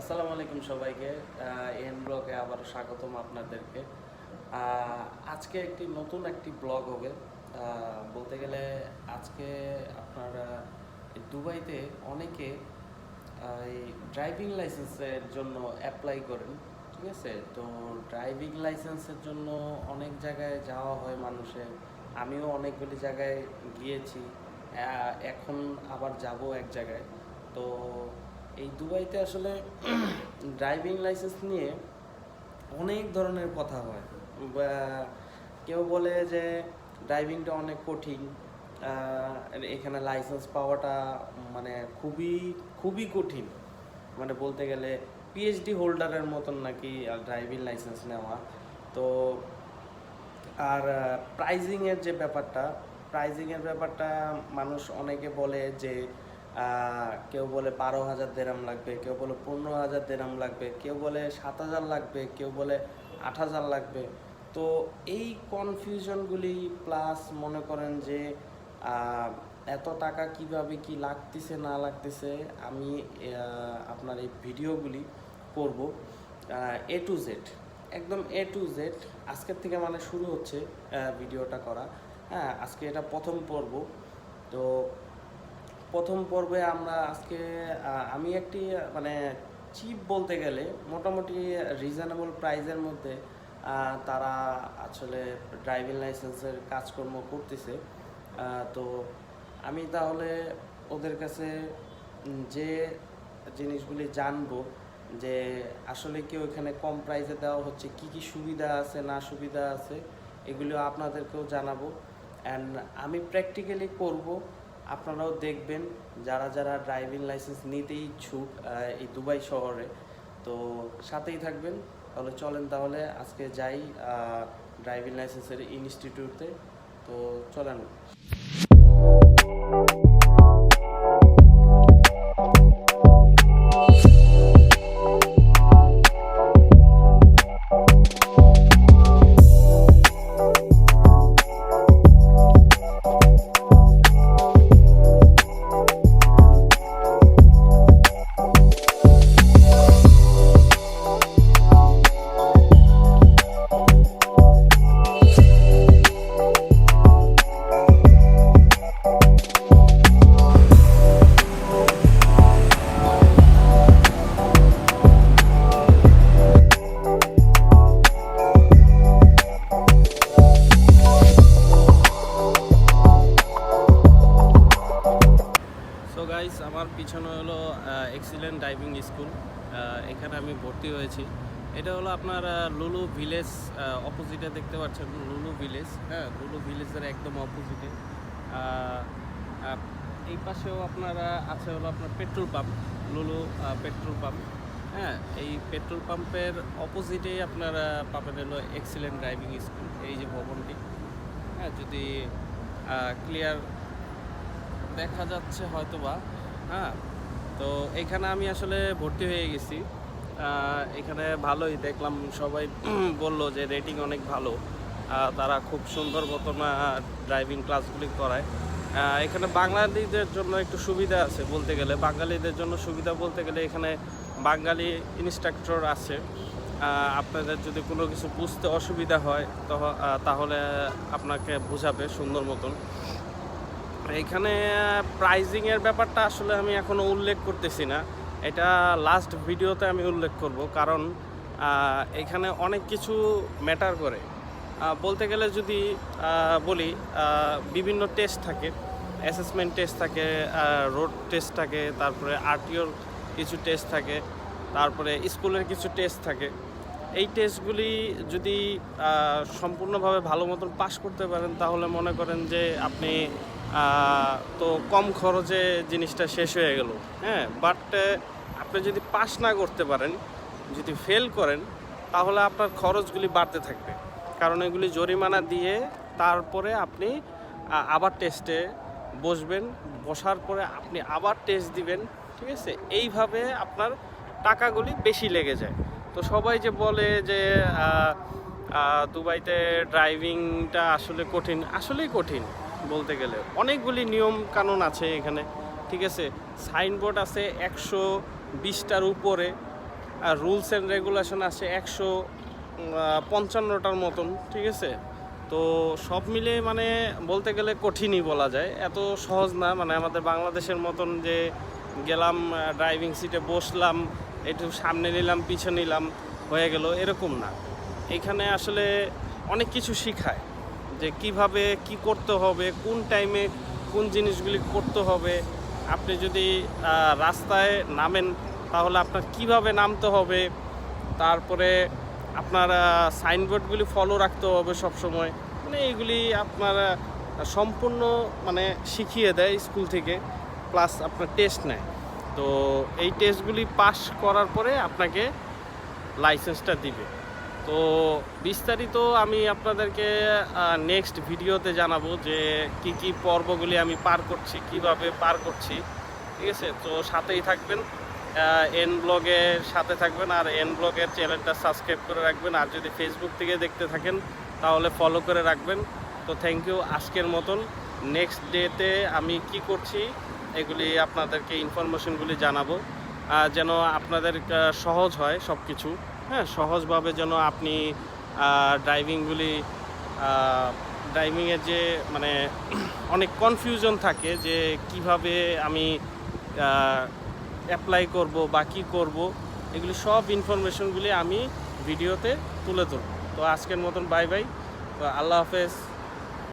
আসসালামু আলাইকুম সবাইকে। এন ব্লগে আবার স্বাগতম আপনাদেরকে। আজকে নতুন একটি ব্লগ হবে। বলতে গেলে আজকে আপনারা দুবাইতে অনেকে এই ড্রাইভিং লাইসেন্সের জন্য অ্যাপ্লাই করেন, ঠিক আছে? তো ড্রাইভিং লাইসেন্সের জন্য অনেক জায়গায় যাওয়া হয় মানুষের। আমিও অনেকগুলি জায়গায় গিয়েছি, এখন আবার যাব এক জায়গায়। তো এই দুবাইতে আসলে ড্রাইভিং লাইসেন্স নিয়ে অনেক ধরনের কথা হয়। কেউ বলে যে ড্রাইভিংটা অনেক কঠিন, এখানে লাইসেন্স পাওয়াটা মানে খুবই খুবই কঠিন, মানে বলতে গেলে পিএইচডি হোল্ডারের মতন নাকি ড্রাইভিং লাইসেন্স নেওয়া। তো আর প্রাইজিংয়ের ব্যাপারটা মানুষ অনেকে বলে যে কেউ বলে 12,000 দেরাম লাগবে, কেউ বলে 15,000 দেরাম লাগবে, কেউ বলে 7,000 লাগবে, কেউ বলে 8,000 লাগবে। তো এই কনফিউশনগুলি প্লাস মনে করেন যে এত টাকা কিভাবে কি লাগতেছে না লাগতেছে, আমি আপনার এই ভিডিওগুলি করব এ টু জেড, একদম এ টু জেড। আজকের থেকে মানে শুরু হচ্ছে ভিডিওটা করা। হ্যাঁ, আজকে এটা প্রথম পর্ব। তো প্রথম পর্বে আমরা আজকে আমি একটি মানে চিপ বলতে গেলে মোটামুটি রিজনেবল প্রাইসের মধ্যে তারা আসলে ড্রাইভিং লাইসেন্সের কাজকর্ম করতেছে। তো আমি তাহলে ওদের কাছে যে জিনিসগুলি জানবো যে আসলে কি ওইখানে কম প্রাইসে দেওয়া হচ্ছে, কি কি সুবিধা আছে না সুবিধা আছে, এগুলো আপনাদেরকেও জানাবো। অ্যান্ড আমি প্র্যাকটিক্যালি করব, আপনারাও দেখবেন যারা যারা ড্রাইভিং লাইসেন্স নিতে ইচ্ছুক এই দুবাই শহরে। তো সাথেই থাকবেন। তাহলে চলেন, তাহলে আজকে যাই ড্রাইভিং লাইসেন্সের ইনস্টিটিউটে। তো চলেন। আমার পিছনে হলো এক্সিলেন্ট ড্রাইভিং স্কুল। এখানে আমি ভর্তি হয়েছি। এটা হলো আপনার লুলু ভিলেজ অপোজিটে দেখতে পাচ্ছেন, লুলু ভিলেজ। হ্যাঁ, লুলু ভিলেজের একদম অপোজিটে। এই পাশেও আপনারা আছে হলো আপনার পেট্রোল পাম্প, লুলু পেট্রোল পাম্প। হ্যাঁ, এই পেট্রোল পাম্পের অপোজিটেই আপনারা পাবেন হলো এক্সিলেন্ট ড্রাইভিং স্কুল, এই যে ভবনটি। হ্যাঁ, যদি ক্লিয়ার দেখা যাচ্ছে হয়তো বা। হ্যাঁ, তো এখানে আমি আসলে ভর্তি হয়ে গেছি। এখানে ভালোই দেখলাম, সবাই বলল যে রেটিং অনেক ভালো, তারা খুব সুন্দর মতন ড্রাইভিং ক্লাসগুলি করায়। এখানে বাঙালিদের জন্য একটু সুবিধা আছে বলতে গেলে, বাঙালিদের জন্য সুবিধা বলতে গেলে এখানে বাঙালি ইনস্ট্রাক্টর আছে। আপনাদের যদি কোনো কিছু বুঝতে অসুবিধা হয় তাহলে আপনাকে বোঝাবে সুন্দর মতন। এখানে প্রাইজিংয়ের ব্যাপারটা আসলে আমি এখনও উল্লেখ করতেছি না, এটা লাস্ট ভিডিওতে আমি উল্লেখ করব, কারণ এখানে অনেক কিছু ম্যাটার করে। বলতে গেলে যদি বলি, বিভিন্ন টেস্ট থাকে, অ্যাসেসমেন্ট টেস্ট থাকে, রোড টেস্ট থাকে, তারপরে আরটিওর কিছু টেস্ট থাকে, তারপরে স্কুলের কিছু টেস্ট থাকে। এই টেস্টগুলি যদি সম্পূর্ণভাবে ভালো মতন পাস করতে পারেন তাহলে মনে করেন যে আপনি তো কম খরচে জিনিসটা শেষ হয়ে গেল। হ্যাঁ, বাট আপনি যদি পাস না করতে পারেন, যদি ফেল করেন, তাহলে আপনার খরচগুলি বাড়তে থাকবে, কারণ এগুলি জরিমানা দিয়ে তারপরে আপনি আবার টেস্টে বসবেন, বসার পরে আপনি আবার টেস্ট দিবেন, ঠিক আছে? এইভাবে আপনার টাকাগুলি বেশি লেগে যায়। তো সবাই যে বলে যে দুবাইতে ড্রাইভিংটা আসলে কঠিন, আসলেই কঠিন বলতে গেলে। অনেকগুলি নিয়ম কানুন আছে এখানে, ঠিক আছে? সাইনবোর্ড আছে 120টার উপরে, আর রুলস অ্যান্ড রেগুলেশন আছে 155টার মতন, ঠিক আছে। তো সব মিলে মানে বলতে গেলে কঠিনই বলা যায়, এত সহজ না। মানে আমাদের বাংলাদেশের মতন যে গেলাম ড্রাইভিং সিটে বসলাম, একটু সামনে নিলাম পিছনে নিলাম হয়ে গেল, এরকম না। এখানে আসলে অনেক কিছু শেখায় যে কিভাবে কি করতে হবে, কোন টাইমে কোন জিনিসগুলি করতে হবে। আপনি যদি রাস্তায় নামেন তাহলে আপনার কিভাবে নামতে হবে, তারপরে আপনার সাইনবোর্ডগুলি ফলো রাখতে হবে সব সময়। মানে এইগুলি আপনার সম্পূর্ণ মানে শিখিয়ে দেয় স্কুল থেকে, প্লাস আপনার টেস্ট নেয়। তো এই টেস্টগুলি পাস করার পরে আপনাকে লাইসেন্সটা দিবে। তো বিস্তারিত আমি আপনাদেরকে নেক্সট ভিডিওতে জানাবো যে কি কি পর্বগুলি আমি পার করছি, কিভাবে পার করছি, ঠিক আছে। তো সাথেই থাকবেন, এন ব্লগের সাথে থাকবেন, আর এন ব্লগের চ্যানেলটা সাবস্ক্রাইব করে রাখবেন। আর যদি ফেসবুক থেকে দেখতে থাকেন তাহলে ফলো করে রাখবেন। তো থ্যাংক ইউ। আজকের মতন নেক্সট ডেতে আমি কি করছি এগুলি আপনাদেরকে ইনফরমেশনগুলি জানাবো, যেন আপনাদের সহজ হয় সব কিছু। হ্যাঁ, সহজভাবে যেন আপনি ড্রাইভিংয়ের যে মানে অনেক কনফিউশন থাকে যে কিভাবে আমি অ্যাপ্লাই করব বা কী করব, এগুলি সব ইনফরমেশনগুলি আমি ভিডিওতে তুলে ধরব। তো আজকের মতন বাই বাই, তো আল্লাহ হাফেজ।